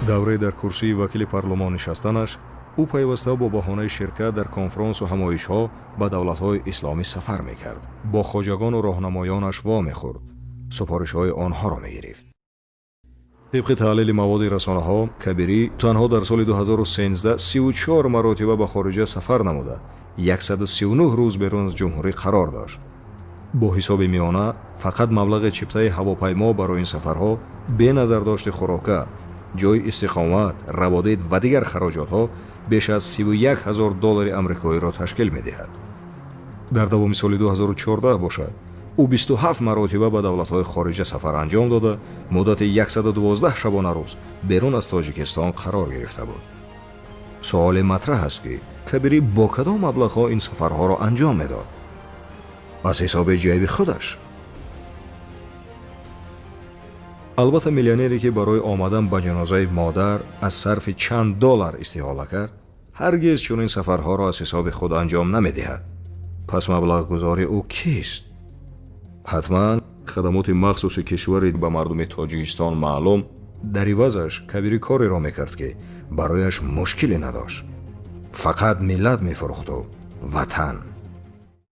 давре дар курсии вакили парлумон нишастанаш ӯ пайваста бо баҳонаи ширкат дар конфронсу ҳамоишҳо ба давлатҳои исломӣ сафар мекард. бо хоҷагону роҳнамоёнаш во мехӯрд, супоришҳои онҳоро мегирифт. طبق تحلیل مواد رسانه ها، کبیری تنها در سال 2013 34 مرتبه به خارج سفر نموده 139 روز بیرون از جمهوری قرار داشت. با حساب میانه فقط مبلغ چپتای هواپیما برای این سفرها به نظر داشت خوراک، جای استقامت، روادید و دیگر خراجات ها بیش از 31,000 دلار آمریکایی را تشکیل می‌دهد. در دوام سال 2014 باشد او 27 مرتبه به دولت‌های خارجی سفر انجام داده مدت 112 شبانه روز بیرون از تاجیکستان قرار گرفته بود. سوال مطرح است که کبیری با کدام مبلغ‌ها این سفرها را انجام می‌داد؟ از حساب جیب خودش؟ البته میلیونری که برای آمدن به جنازه مادر از صرف چند دلار استحاله کرد هرگز چنین سفرها را از حساب خود انجام نمی‌دهد. پس مبلغ گذاری او کیست؟ حتما خدمات مخصوص کشوری به مردم تاجیکستان معلوم در عوضش کبیری کاری را میکرد که برایش مشکلی نداشت. فقط ملت میفروخت و وطن.